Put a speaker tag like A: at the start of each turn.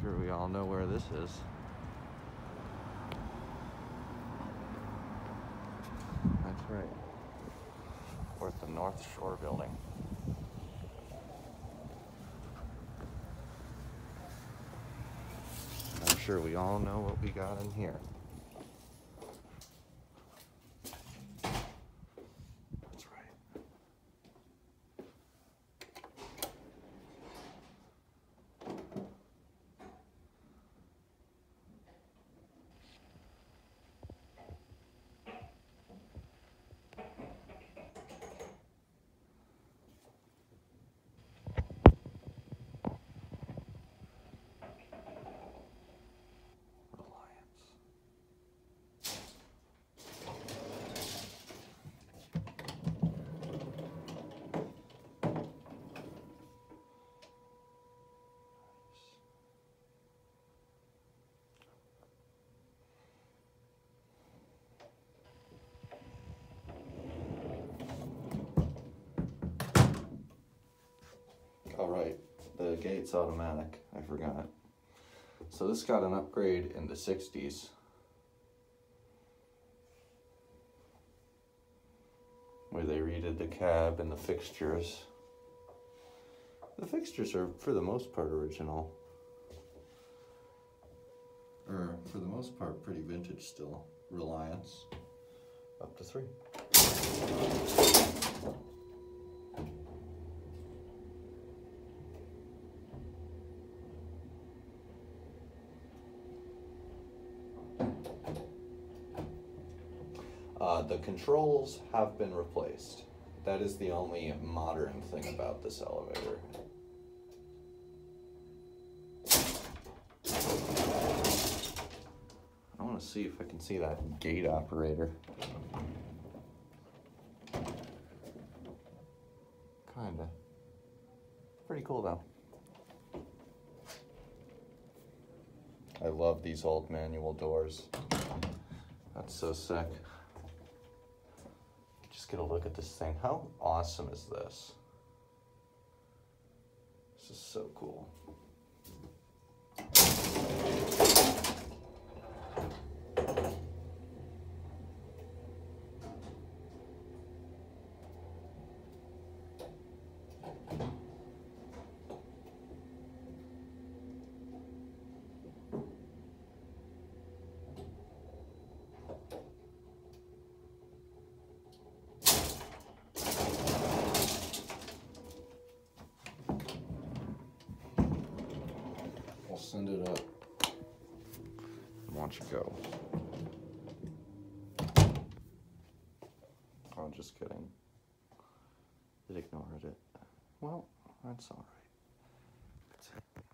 A: Sure, we all know where this is. That's right. We're at the North Shore building. I'm sure we all know what we got in here. That's right. All right, the gate's automatic, I forgot. So this got an upgrade in the 60s. Where they redid the cab and the fixtures. The fixtures are, for the most part, original. Or, for the most part, pretty vintage still. Reliance. Up to 3. The controls have been replaced. That is the only modern thing about this elevator. I want to see if I can see that gate operator. Kinda. Pretty cool though. I love these old manual doors. That's so sick. Just get a look at this thing. How awesome is this? This is so cool. Send it up. Why don't you go? Oh, just kidding. It ignored it. Well, that's all right.